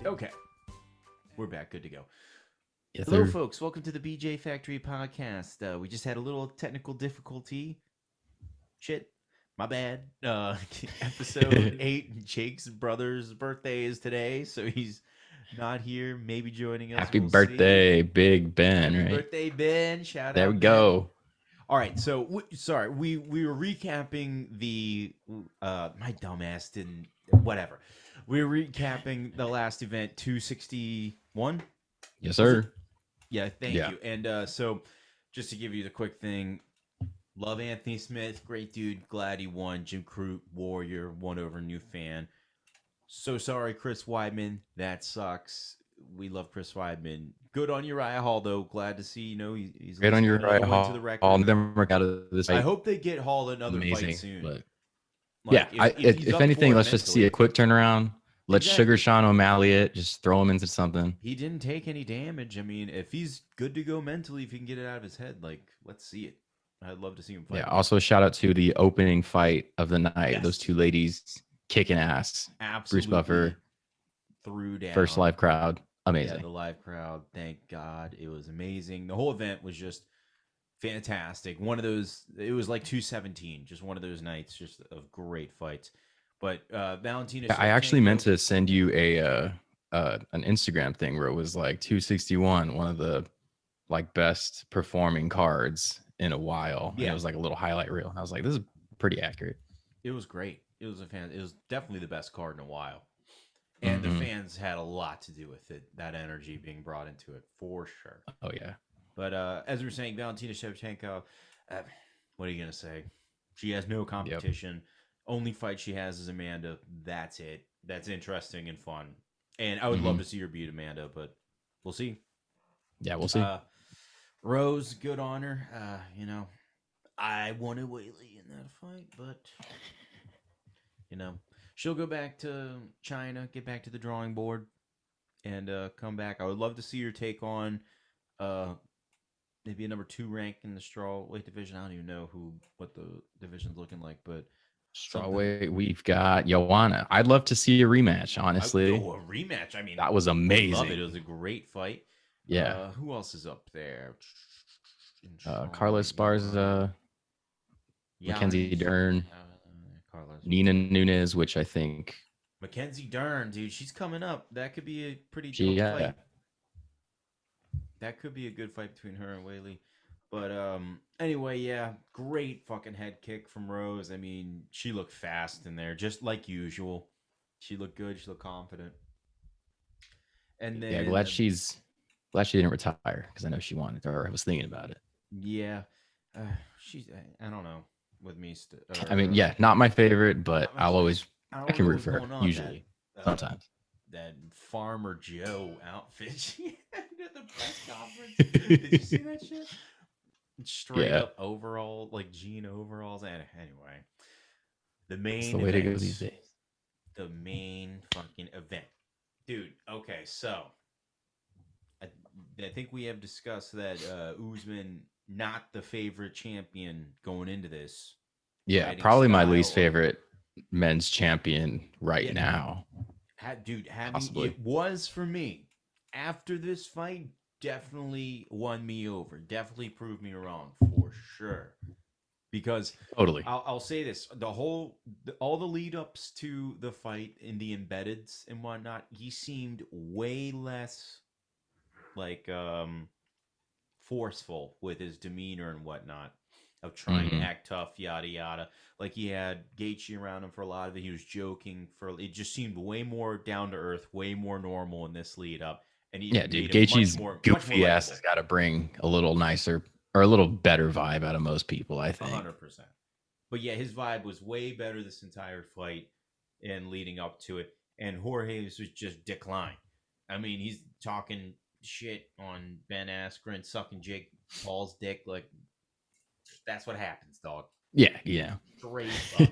Okay, we're back. Good to go. Yes, Hello, sir. folks. Welcome to the BJ Factory podcast. We just had a little technical difficulty. Shit, my bad. Episode 8. Jake's brother's birthday is today, so he's not here. Maybe joining us. Happy We'll see. birthday, Big Ben, Happy right? birthday, Ben. Shout There we out, Ben. go. All right, so sorry, we were recapping the my dumbass didn't whatever. We were recapping the last event, 261. Yes, Was it? sir. Yeah, thank Yeah. you. And so, just to give you the quick thing, love Anthony Smith, great dude. Glad he won. Jim Crute, Warrior, won over New Fan. So sorry, Chris Weidman. That sucks. We love Chris Weidman. Good on Uriah Hall, though. Glad to see, he's at Great least on got your another right win to the Hall. record. Them work out of this I fight. hope they get Hall another fight Amazing. soon. But yeah, Like, if he's if up for anything, it let's just see mentally. a quick turnaround. Let's Sugar Exactly. Sean O'Malley it. Just throw him into something. He didn't take any damage. I mean, if he's good to go mentally, if he can get it out of his head, like, let's see it. I'd love to see him fight Yeah. again. Also, shout out to the opening fight of the night. Yes. Those two ladies kicking ass. Absolutely. Bruce Buffer, Threw down. first live crowd. Amazing. Yeah, the live crowd. Thank God. It was amazing. The whole event was just fantastic. One of those, it was like 217, just one of those nights just of great fights. But Valentina I actually Shevchenko- meant to send you an Instagram thing where it was like 261, one of the like best performing cards in a while. And Yeah. it was like a little highlight reel. I was like, this is pretty accurate. It was great. It was it was definitely the best card in a while. And the fans had a lot to do with it, that energy being brought into it, for sure. Oh yeah. But as we were saying, Valentina Shevchenko, what are you going to say? She has no competition. Only fight she has is Amanda. That's it. That's interesting and fun. And I would love to see her beat Amanda, but we'll see. Yeah, we'll see. Rose, good on her. I wanted Whaley in that fight, but she'll go back to China, get back to the drawing board, and come back. I would love to see her take on maybe a number 2 rank in the strawweight division. I don't even know what the division's looking like, but Strawweight, we've got Joanna. I'd love to see a rematch, honestly. a rematch. I mean, that was amazing. I love it. It was a great fight. Yeah. Who else is up there? Carla Esparza, Mackenzie Dern, Nina Nunes, which I think Mackenzie Dern, dude, she's coming up. That could be a pretty dope fight. That could be a good fight between her and Whaley. But anyway, yeah, great fucking head kick from Rose. I mean, she looked fast in there, just like usual. She looked good. She looked confident. And then glad she didn't retire because I know she wanted to, or I was thinking about it. Yeah, she's. I don't know with me. I mean, yeah, not my favorite, but I can root for her usually. Sometimes. That Farmer Joe outfit she had at the press conference. Did you see that shit? Straight up overall, like jean overalls. And anyway, the main That's the way to go these days. The main fucking event, dude. Okay, so I think we have discussed that Usman not the favorite champion going into this. Yeah, probably my least favorite men's champion now. Dude, it was for me. After this fight, definitely won me over. Definitely proved me wrong for sure. Because totally, I'll say this: all the lead ups to the fight in the embeddeds and whatnot, he seemed way less like forceful with his demeanor and whatnot of trying to act tough, yada yada. Like he had Gaethje around him for a lot of it. He was joking it just seemed way more down to earth, way more normal in this lead up. And he dude, Gaethje's goofy ass has got to bring a little nicer or a little better vibe out of most people, I think. 100%. But yeah, his vibe was way better this entire fight and leading up to it. And Jorge was just decline. I mean, he's talking shit on Ben Askren, sucking Jake Paul's dick. Like, that's what happens, dog. Yeah. Straight up.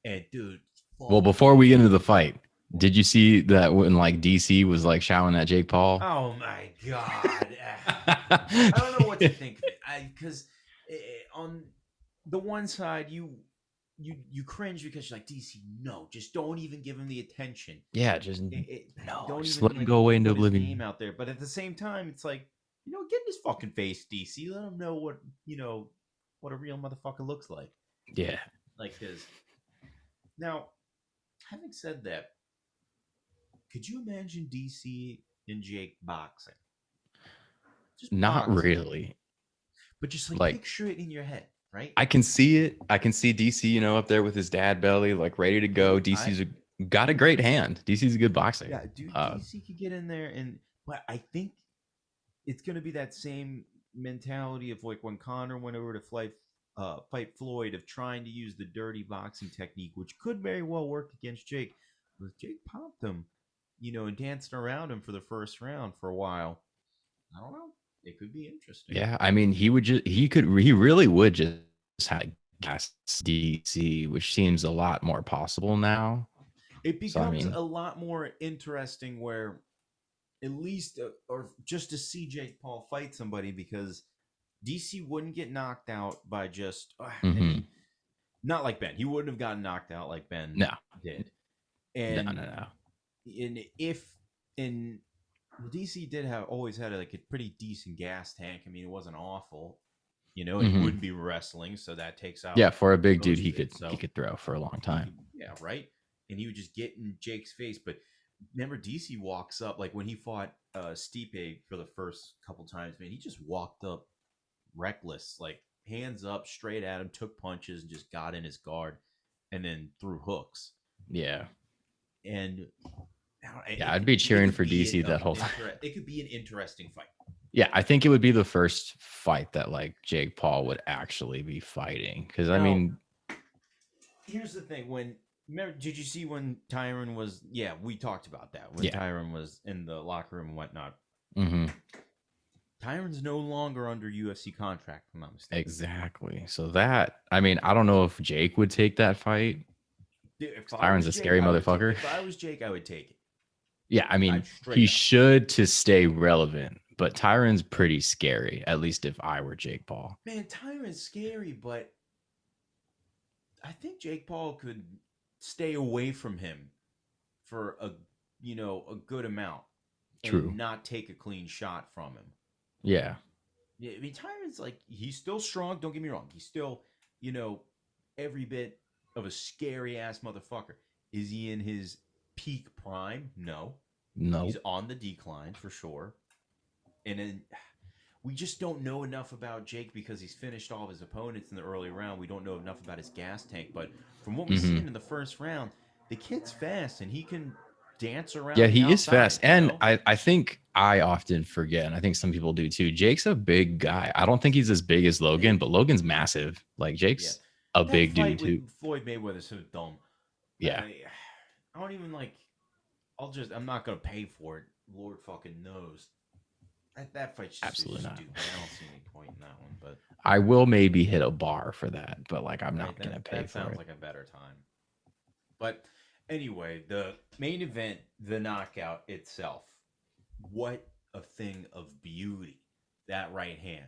And dude. Well, before we get into the fight, did you see that when like DC was like shouting at Jake Paul? Oh my God. I don't know what to think of it. Because on the one side, you cringe because you're like, DC, no, just don't even give him the attention. Yeah, just no, Don't just let even him like go away into put his oblivion. name out there. But at the same time, it's like, get in his fucking face, DC. Let him know what a real motherfucker looks like. Yeah, Like, because now, having said that, could you imagine DC and Jake boxing? Just not boxing, really. but just like Like picture it in your head, right? I can see it. I can see DC, up there with his dad belly, like ready to go. Dude, I Got a great hand. DC's a good boxer. yeah, dude, DC could get in there, but I think it's gonna be that same mentality of like when Connor went over to fight Floyd, of trying to use the dirty boxing technique, which could very well work against Jake. But if Jake popped him, and danced around him for the first round for a while, I don't know. It could be interesting. Yeah, I mean, he really would just have gas DC, which seems a lot more possible now. It So I becomes mean, a lot more interesting where at least, or just to see Jake Paul fight somebody, because DC wouldn't get knocked out by just, mm-hmm. not like Ben. He wouldn't have gotten knocked out like Ben No, did. no, And no, no. in if in well, DC did have always had like a pretty decent gas tank. I mean, it wasn't awful, and he Mm-hmm. wouldn't be wrestling, so that takes out Yeah, for a big dude, most of it. he So could throw for a long he time. could, yeah, right. And he would just get in Jake's face. But remember, DC walks up like when he fought Stipe for the first couple times. Man, he just walked up reckless, like hands up, straight at him, took punches, and just got in his guard, and then threw hooks. Yeah, And yeah, I'd be it cheering could for be DC that whole time. it could be an interesting fight. Yeah, I think it would be the first fight that like Jake Paul would actually be fighting. Because I Now, mean, here's the thing: remember, did you see when Tyron was? Yeah, we talked about that when yeah, Tyron was in the locker room and whatnot. mm-hmm. Tyron's no longer under UFC contract, if I'm not mistaken. Exactly. So that, I mean, I don't know if Jake would take that fight. Dude, if I Tyron's was a Jake, scary I would. motherfucker. If I was Jake, I would take it. Yeah, I I'd mean, he straight up. should to stay relevant, but Tyron's pretty scary, at least if I were Jake Paul. Man, Tyron's scary, but I think Jake Paul could stay away from him for a good amount True. and not take a clean shot from him. Yeah. Yeah, I mean, Tyron's like, he's still strong. Don't get me wrong. He's still, every bit of a scary ass motherfucker. Is he in his peak prime? No. He's Nope. on the decline for sure. And then we just don't know enough about Jake because he's finished all of his opponents in the early round. We don't know enough about his gas tank. But from what we've Mm-hmm. seen in the first round, the kid's fast and he can dance Yeah, around the he is outside, fast. And I think I often forget, and I think some people do too. Jake's a big guy. I don't think he's as big as Logan, Man, but Logan's massive. Like yeah. Jake's a That big dude fight too. with Floyd Mayweather's so dumb. Yeah, I don't even like. I'm not gonna pay for it. Lord fucking knows. That fight's just is absolutely not. stupid. I don't see any point in that one. But I will maybe hit a bar for that, but like I'm right, not gonna pay that for sounds it. like a better time. But anyway, the main event, the knockout itself. What a thing of beauty! That right hand,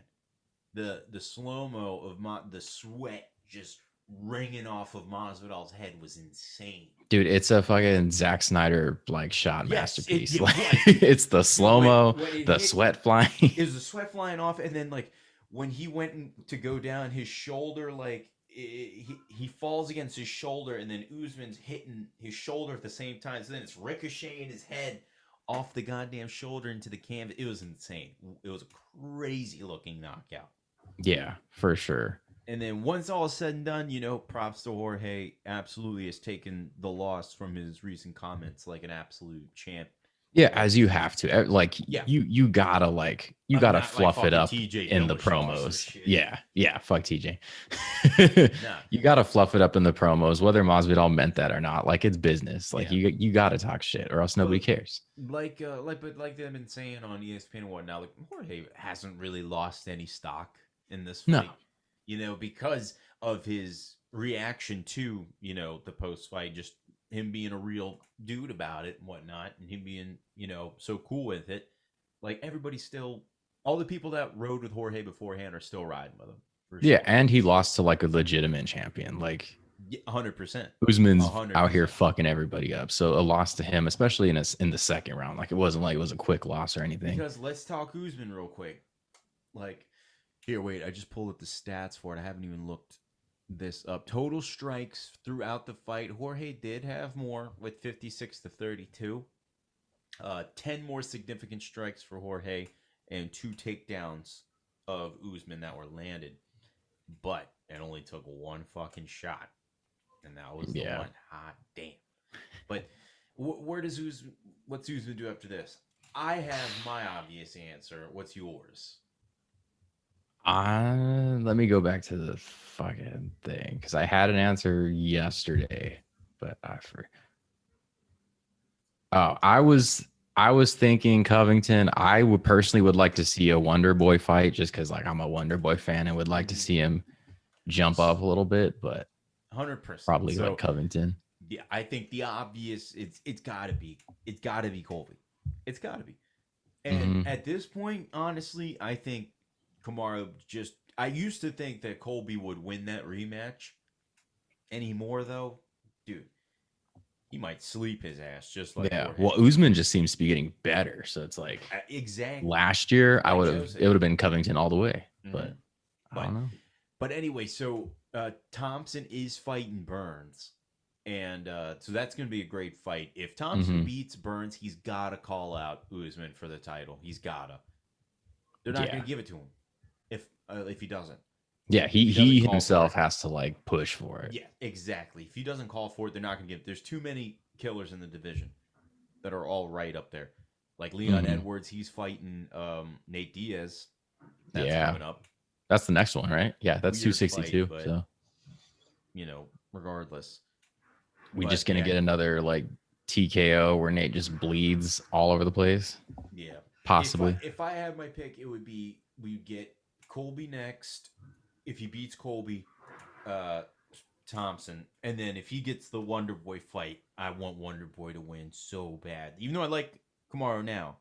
the slow mo of the sweat just ringing off of Masvidal's head was insane. Dude, it's a fucking Zack Snyder like shot Yes, masterpiece. it Like was, it's the dude. slow When mo, when it the hit, sweat flying. is the sweat flying off, and then like when he went to go down, his shoulder, like he falls against his shoulder, and then Usman's hitting his shoulder at the same time. So then it's ricocheting his head off the goddamn shoulder into the canvas. It was insane. It was a crazy looking knockout. Yeah, for sure. And then once all is said and done, props to Jorge. Absolutely has taken the loss from his recent comments like an absolute champ. Yeah, Like, as you have to. Like yeah, you gotta you I'm gotta not like fluff it fucking up TJ in the Dillashaw or some promos. shit. Yeah, fuck TJ. Nah. You gotta fluff it up in the promos, whether Masvidal meant that or not. Like it's business. Like Yeah. you gotta talk shit, or else nobody But cares. like they've been saying on ESPN and whatnot, like Jorge hasn't really lost any stock in this No. fight, because of his reaction to, the post fight, just him being a real dude about it and whatnot, and him being, so cool with it. Like everybody's still, all the people that rode with Jorge beforehand are still riding with him for Yeah, sure. and he lost to like a legitimate champion. Like 100%. Usman's out here 100%. fucking everybody up. So a loss to him, especially in the second round, like it wasn't like it was a quick loss or anything. Because let's talk Usman real quick. Like, here, wait, I just pulled up the stats for it. I haven't even looked this up. Total strikes throughout the fight. Jorge did have more with 56 to 32. 10 more significant strikes for Jorge and 2 takedowns of Usman that were landed. But it only took one fucking shot. And that was the Yeah. one. Hot damn. But where does Usman, what's Usman do after this? I have my obvious answer. What's yours? Let me go back to the fucking thing because I had an answer yesterday, but I forgot. Oh, I was thinking Covington. I would personally would like to see a Wonder Boy fight just because like I'm a Wonder Boy fan and would like to see him jump up a little bit, but 100%. probably like So Covington. yeah, I think the obvious it's gotta be Colby. It's gotta be. And Mm-hmm. at this point, honestly, I think Kamaru just. I used to think that Colby would win that rematch. Anymore though, dude, he might sleep his ass just like Yeah. Jorge. Well, Usman just seems to be getting better, so it's like Exactly, last year I like would Joe have it said. would have been Covington all the way, Mm-hmm. but I But don't know. but anyway, so Thompson is fighting Burns, and so that's going to be a great fight. If Thompson Mm-hmm. beats Burns, he's got to call out Usman for the title. He's gotta. They're not going Yeah. to give it to him if he doesn't. Yeah, If he he doesn't he call for himself it. has to like push for it. Yeah, exactly. If he doesn't call for it, they're not going to give it. There's too many killers in the division that are all right up there. Like Leon Mm-hmm. Edwards, he's fighting Nate Diaz. That's Yeah. coming up. That's the next one, right? Yeah, that's Weird fight, 262. but So regardless. we But just gonna yeah, get another like TKO where Nate just bleeds all over the place. yeah. Possibly. If I had my pick, it would be we get Colby next. If he beats Colby, uh, Thompson, and then if he gets the Wonder Boy fight, I want Wonder Boy to win so bad. Even though I like Kamaru now,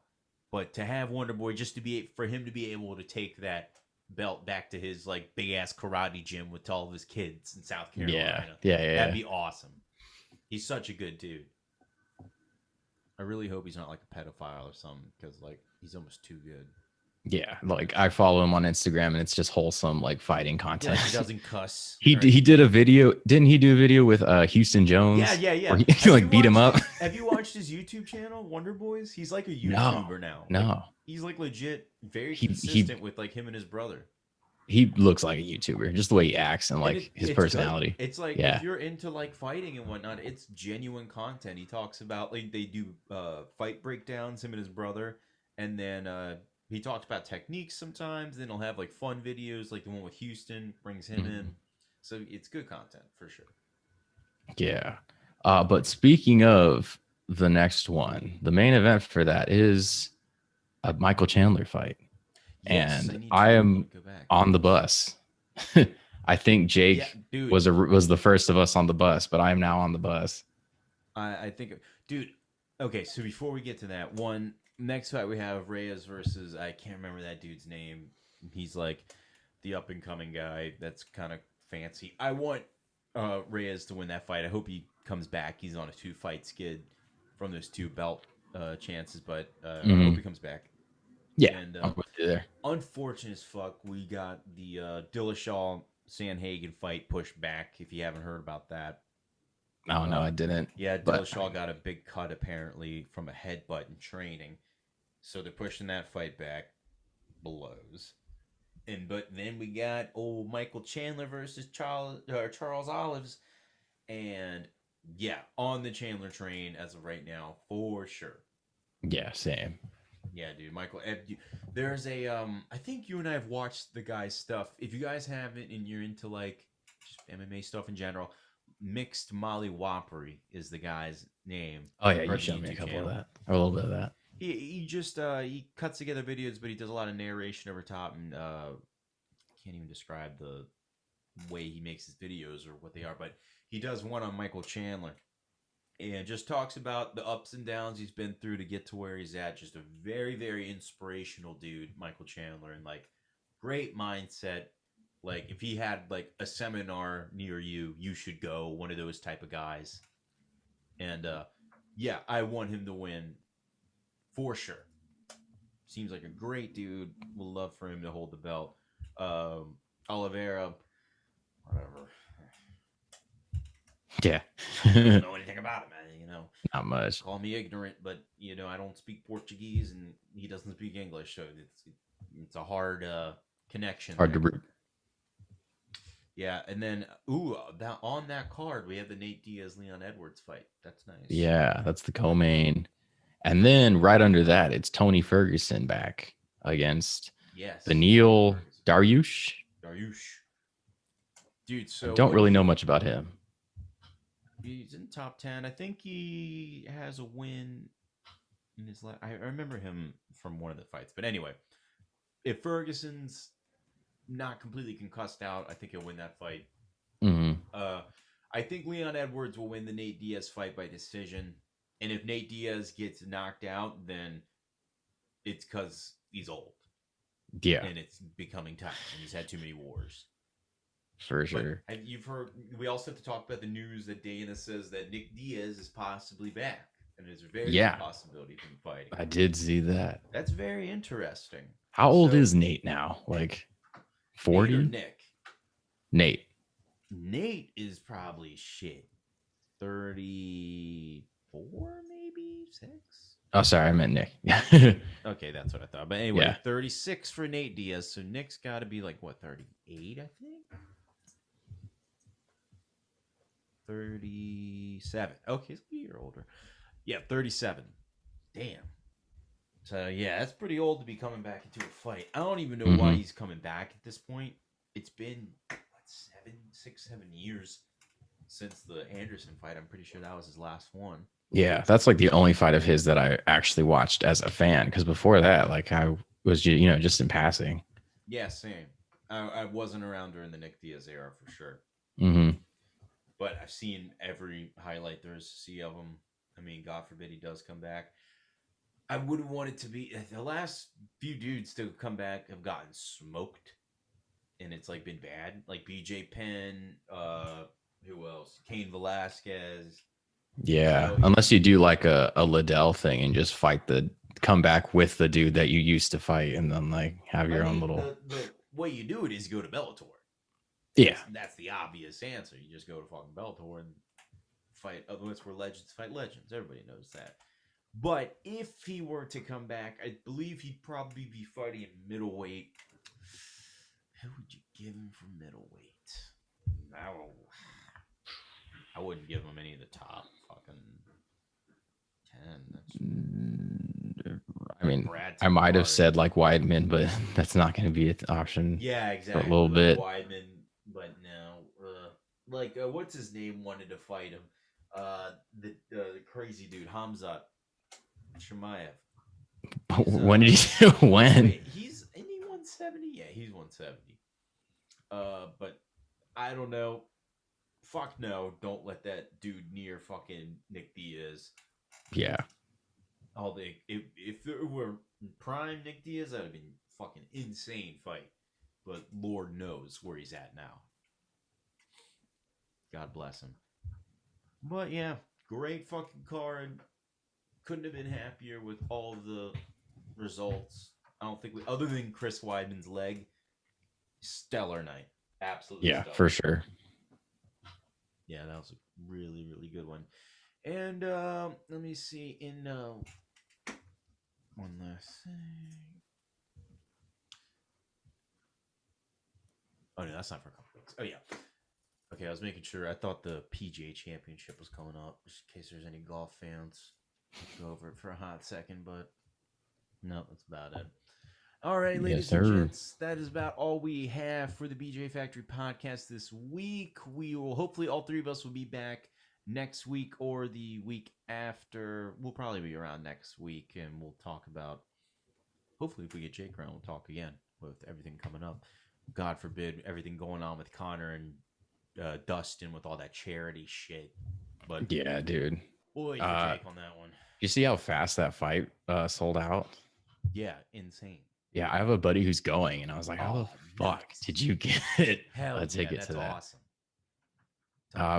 but to have Wonder Boy just to be for him to be able to take that belt back to his like big ass karate gym with all of his kids in South Yeah. Carolina, Yeah. that'd Yeah. be awesome. He's such a good dude. I really hope he's not like a pedophile or something because like he's almost too good. Yeah. Like I follow him on Instagram and it's just wholesome like fighting Yeah, like he content. doesn't cuss he or he anything. did a video. Didn't he do a video with Houston Yeah, Jones yeah, where yeah. he like beat him up? Have you watched his YouTube channel, Wonder Boys? He's like a No. YouTuber now. Like No. he's like legit very He consistent with like him and his brother. he looks like a YouTuber, just the way he acts and And like his it's good. personality. It's like if Yeah. you're into like fighting and whatnot, it's genuine content. He talks about like they do fight breakdowns, him and his brother, and then he talks about techniques sometimes. Then he'll have like fun videos, like the one with Houston brings him in. Mhm. So it's good content for sure. Yeah. But speaking of the next one, the main event for that is a Michael Chandler fight. Yes, I And need I to am go back. on the bus. I think Yeah, Jake dude. was the first of us on the bus, but I am now on the bus. I think, dude. Okay, so before we get to that one, next fight we have Reyes versus I can't remember that dude's name. He's like the up and coming guy. That's kind of fancy. I want Reyes to win that fight. I hope he comes back. He's on a 2 fight skid from those 2 belt chances, but I hope Hmm. he comes back. Yeah, And I'm with you there. unfortunate as fuck, we got the Dillashaw Sanhagen fight pushed back. If you haven't heard about that, Oh no, I didn't. yeah, But Dillashaw got a big cut apparently from a headbutt in training, so they're pushing that fight back. Blows. And but then we got old Michael Chandler versus Charles Olives, and yeah, on the Chandler train as of right now for sure. yeah, same. Yeah, dude, Michael. There's a I think you and I have watched the guy's stuff. If you guys haven't and you're into like just MMA stuff in general, Mixed Molly Whoppery is the guy's name Oh yeah, or you the showed me a YouTube couple of channel. that, or a little bit of that. He just he cuts together videos, but he does a lot of narration over top, and can't even describe the way he makes his videos or what they are. But he does one on Michael Chandler, and just talks about the ups and downs he's been through to get to where he's at. Just a very, very inspirational dude, Michael Chandler, and like great mindset, Like if he had like a seminar near you, you should go. One of those type of guys. And yeah, I want him to win for sure. Seems like a great dude. Would love for him to hold the belt. Oliveira, whatever. Yeah. I don't know anything about him, man. Not much. Call me ignorant, but I don't speak Portuguese and he doesn't speak English, so it's a hard connection Hard there. to root. Yeah, and then on that card we have the Nate Diaz Leon Edwards fight. That's nice. Yeah, that's the co-main. And then right under that, it's Tony Ferguson back against Beneil Dariush. Dude, so I don't really know much about him. He's in top 10. I think he has a win in his last. I remember him from one of the fights. But anyway, if Ferguson's not completely concussed out, I think he'll win that fight. Mm-hmm. I think Leon Edwards will win the Nate Diaz fight by decision. And if Nate Diaz gets knocked out, then it's because he's old. Yeah. And it's becoming time. And he's had too many wars. For sure. But you've heard, we also have to talk about the news that Dana says that Nick Diaz is possibly back. And there's a very good possibility of him fighting. I did see that. That's very interesting. How old is Nate now? Like 40? Nate or Nick? Nate. Nate is probably 34, maybe 6. Oh, sorry, I meant Nick. Okay, that's what I thought. But anyway, 36 for Nate Diaz. So Nick's got to be like, what, 38, I think? 37. Okay, he's a year older. Yeah, 37. Damn. So, yeah, that's pretty old to be coming back into a fight. I don't even know why he's coming back at this point. It's been, what, 7 years since the Anderson fight. I'm pretty sure that was his last one. Yeah, that's like the only fight of his that I actually watched as a fan. Because before that, like I was, just in passing. Yeah, same. I wasn't around during the Nick Diaz era for sure. Mm-hmm. But I've seen every highlight there is to see of him. I mean, God forbid he does come back. I wouldn't want it to be the last few dudes to come back have gotten smoked, and it's like been bad. Like BJ Penn, who else? Cain Velasquez. Yeah, so, unless you do like a Liddell thing and just come back with the dude that you used to fight, and then like have your own little. The way you do it is you go to Bellator. Yeah, that's the obvious answer. You just go to fucking Bellator and fight. Otherwise, where legends fight legends. Everybody knows that. But if he were to come back, I believe he'd probably be fighting in middleweight. Who would you give him for middleweight? I wouldn't give him any of the top fucking 10. I mean, I might have said like Weidman, but that's not going to be an option. Yeah, exactly. For a little bit. Weidman, but no. What's his name wanted to fight him? The crazy dude, Hamzat Chimaev. When did he when? Isn't he 170? Yeah, he's 170. But I don't know. Fuck no, don't let that dude near fucking Nick Diaz. Yeah. If there were prime Nick Diaz, that would have been fucking insane fight. But Lord knows where he's at now. God bless him. But yeah, great fucking card. Couldn't have been happier with all of the results. I don't think other than Chris Weidman's leg, stellar night. Absolutely. Yeah, stellar. For sure. Yeah, that was a really, really good one. And let me see. One last thing. Oh no, that's not for a couple weeks. Oh yeah. Okay, I was making sure. I thought the PGA Championship was coming up, just in case there's any golf fans. Go over it for a hot second, but no, that's about it. All right, ladies and gents, that is about all we have for the BJ Factory podcast this week. We will hopefully all three of us will be back next week or the week after. We'll probably be around next week, and we'll talk about. Hopefully, if we get Jake around, we'll talk again with everything coming up. God forbid everything going on with Connor and Dustin with all that charity shit. But yeah, dude. We'll wait for Jake on that one. You see how fast that fight sold out? Yeah, insane. Yeah, I have a buddy who's going, and I was like, "How fuck Nice. did you get Hell a ticket that's to that? awesome.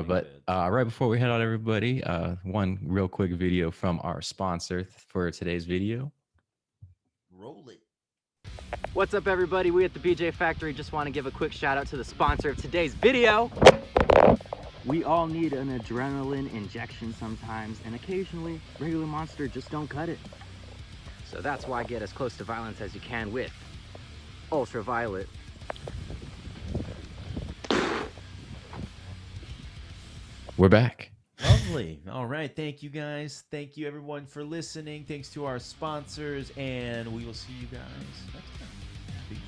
But right before we head out, everybody, one real quick video from our sponsor for today's video. Roll it. What's up, everybody? We at the BJ Factory just want to give a quick shout out to the sponsor of today's video. We all need an adrenaline injection sometimes, and occasionally regular Monster just don't cut it. So that's why get as close to violence as you can with Ultraviolet. We're back. Lovely. All right. Thank you, guys. Thank you, everyone, for listening. Thanks to our sponsors, and we will see you guys next time. Peace.